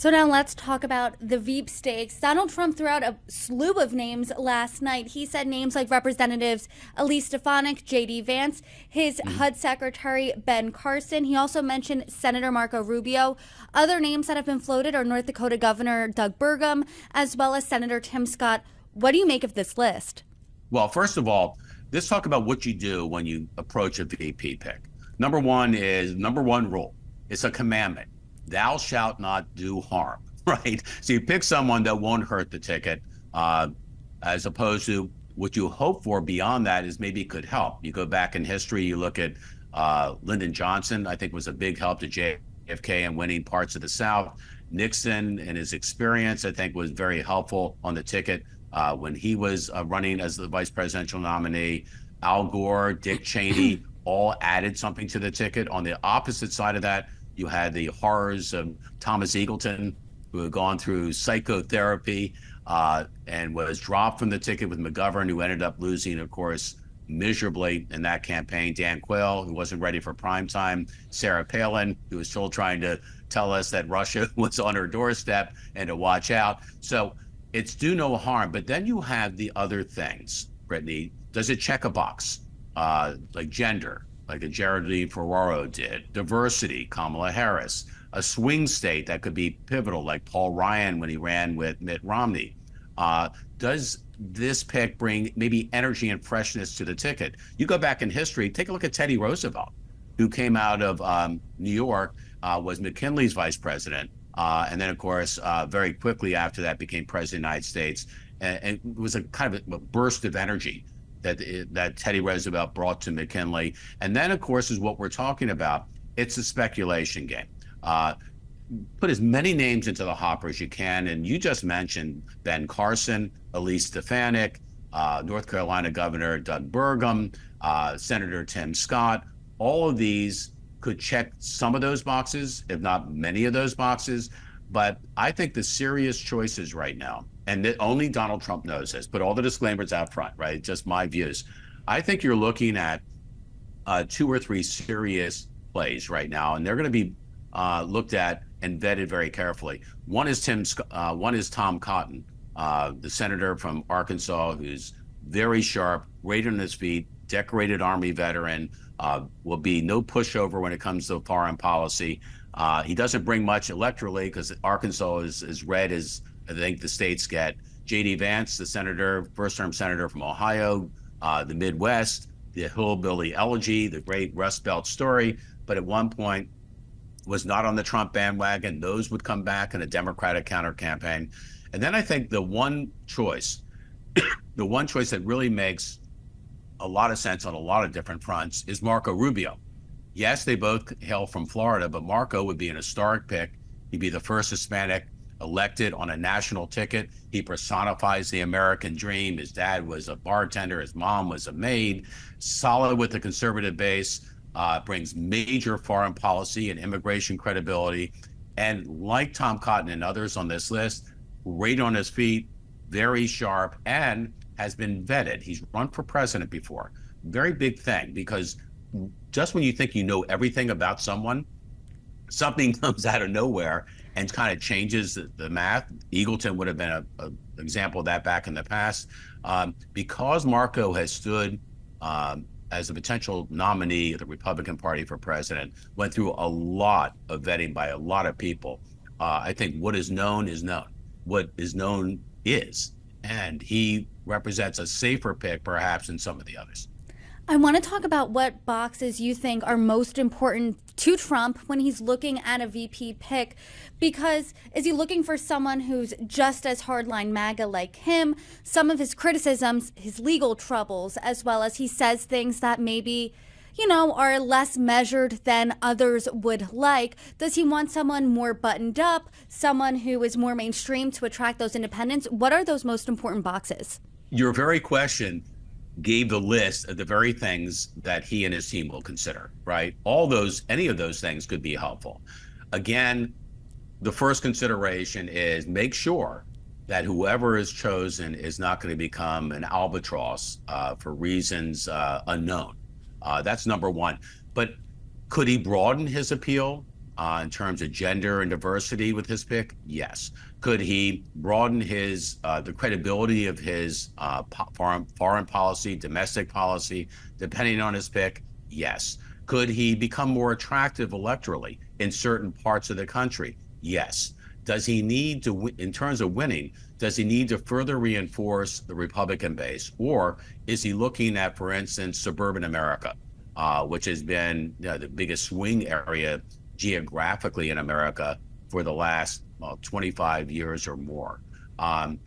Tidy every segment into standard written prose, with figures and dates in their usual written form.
So now let's talk about the Veep stakes. Donald Trump threw out a slew of names last night. He said names like Representatives Elise Stefanik, J.D. Vance, his HUD Secretary Ben Carson. He also mentioned Senator Marco Rubio. Other names that have been floated are North Dakota Governor Doug Burgum, as well as Senator Tim Scott. What do you make of this list? Well, first of all, let's talk about what you do when you approach a VP pick. Number one rule. It's a commandment. Thou shalt not do harm, right? So you pick someone that won't hurt the ticket, as opposed to what you hope for beyond that is maybe could help. You go back in history, you look at Lyndon Johnson, I think was a big help to JFK in winning parts of the South. Nixon and his experience, I think, was very helpful on the ticket when he was running as the vice presidential nominee. Al Gore, Dick Cheney, all added something to the ticket. On the opposite side of that, you had the horrors of Thomas Eagleton, who had gone through psychotherapy and was dropped from the ticket with McGovern, who ended up losing, of course, miserably in that campaign. Dan Quayle, who wasn't ready for prime time. Sarah Palin, who was still trying to tell us that Russia was on her doorstep and to watch out. So it's do no harm. But then you have the other things, Brittany. Does it check a box? Like gender, like Geraldine Ferraro did, diversity, Kamala Harris, a swing state that could be pivotal, like Paul Ryan when he ran with Mitt Romney. Does this pick bring maybe energy and freshness to the ticket? You go back in history, take a look at Teddy Roosevelt, who came out of New York, was McKinley's vice president, and then, of course, very quickly after that became president of the United States. And it was a kind of a burst of energy that Teddy Roosevelt brought to McKinley. And then, of course, is what we're talking about. It's a speculation game. Put as many names into the hopper as you can. And you just mentioned Ben Carson, Elise Stefanik, North Carolina Governor Doug Burgum, Senator Tim Scott. All of these could check some of those boxes, if not many of those boxes. But I think the serious choices right now, and that only Donald Trump knows this, but all the disclaimers out front, right? Just my views. I think you're looking at 2 or 3 serious plays right now, and they're going to be looked at and vetted very carefully. One is Tom Cotton, the senator from Arkansas, who's very sharp, great on his feet, decorated Army veteran, will be no pushover when it comes to foreign policy. He doesn't bring much electorally because Arkansas is as red as I think the states get. J.D. Vance, the senator, first-term senator from Ohio, the Midwest, the hillbilly elegy, the great Rust Belt story, but at one point was not on the Trump bandwagon. Those would come back in a Democratic counter-campaign. And then I think the one choice that really makes a lot of sense on a lot of different fronts is Marco Rubio. Yes, they both hail from Florida, but Marco would be an historic pick. He'd be the first Hispanic elected on a national ticket. He personifies the American dream. His dad was a bartender. His mom was a maid. Solid with the conservative base, brings major foreign policy and immigration credibility. And like Tom Cotton and others on this list, great on his feet, very sharp, and has been vetted. He's run for president before. Very big thing, because just when you think you know everything about someone, something comes out of nowhere and kind of changes the math. Eagleton would have been an example of that back in the past. Because Marco has stood as a potential nominee of the Republican Party for president, went through a lot of vetting by a lot of people. I think what is known is known. What is known is. And he represents a safer pick, perhaps, than some of the others. I want to talk about what boxes you think are most important to Trump when he's looking at a VP pick, because is he looking for someone who's just as hardline MAGA like him? Some of his criticisms, his legal troubles, as well as he says things that maybe, are less measured than others would like. Does he want someone more buttoned up, someone who is more mainstream to attract those independents? What are those most important boxes? Your very question gave the list of the very things that he and his team will consider, right? Any of those things could be helpful. Again, the first consideration is make sure that whoever is chosen is not going to become an albatross for reasons unknown. That's number one. But could he broaden his appeal? in terms of gender and diversity with his pick? Yes. Could he broaden his the credibility of his foreign policy, domestic policy, depending on his pick? Yes. Could he become more attractive electorally in certain parts of the country? Yes. Does he need to, in terms of winning, does he need to further reinforce the Republican base? Or is he looking at, for instance, suburban America, which has been the biggest swing area geographically in America for the last 25 years or more?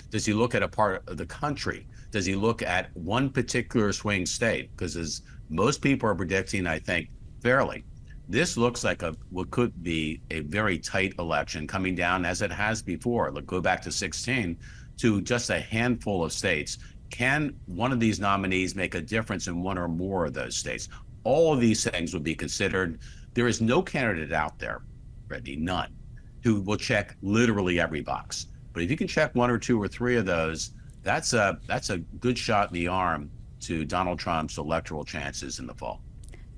Does he look at a part of the country? Does he look at one particular swing state? Because as most people are predicting, I think fairly, this looks like what could be a very tight election coming down, as it has before. Let's go back to 16, to just a handful of states. Can one of these nominees make a difference in one or more of those states? All of these things would be considered. There is no candidate out there, Brittany, none, who will check literally every box. But if you can check one or two or three of those, that's a good shot in the arm to Donald Trump's electoral chances in the fall.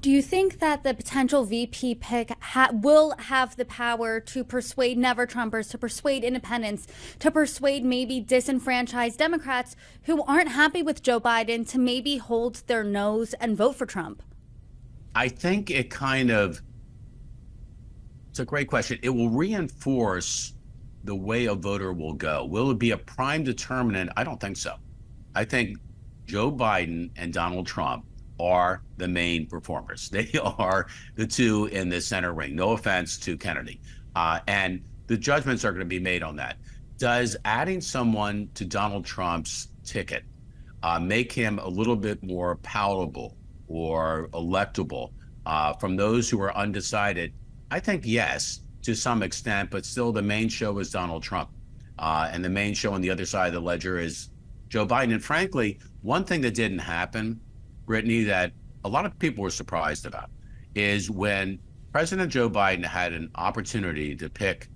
Do you think that the potential VP pick will have the power to persuade never-Trumpers, to persuade independents, to persuade maybe disenfranchised Democrats who aren't happy with Joe Biden to maybe hold their nose and vote for Trump? I think it's a great question. It will reinforce the way a voter will go. Will it be a prime determinant? I don't think so. I think Joe Biden and Donald Trump are the main performers. They are the two in the center ring. No offense to Kennedy. And the judgments are going to be made on that. Does adding someone to Donald Trump's ticket make him a little bit more palatable or electable from those who are undecided? I think yes, to some extent, but still the main show is Donald Trump. And the main show on the other side of the ledger is Joe Biden. And frankly, one thing that didn't happen, Brittany, that a lot of people were surprised about is when President Joe Biden had an opportunity to pick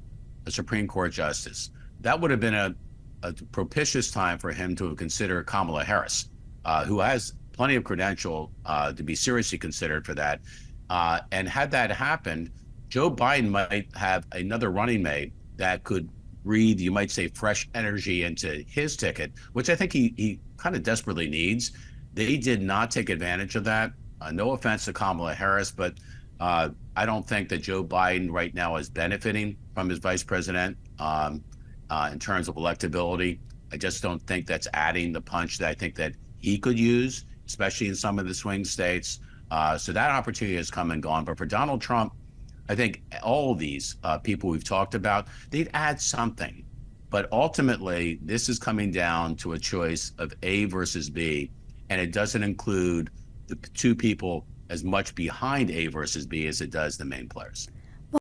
a Supreme Court justice, that would have been a propitious time for him to consider Kamala Harris, who has plenty of credential to be seriously considered for that. And had that happened, Joe Biden might have another running mate that could breathe, you might say, fresh energy into his ticket, which I think he kind of desperately needs. They did not take advantage of that. No offense to Kamala Harris, but I don't think that Joe Biden right now is benefiting from his vice president in terms of electability. I just don't think that's adding the punch that I think that he could use, especially in some of the swing states. So that opportunity has come and gone. But for Donald Trump, I think all of these people we've talked about, they'd add something. But ultimately, this is coming down to a choice of A versus B. And it doesn't include the two people as much behind A versus B as it does the main players.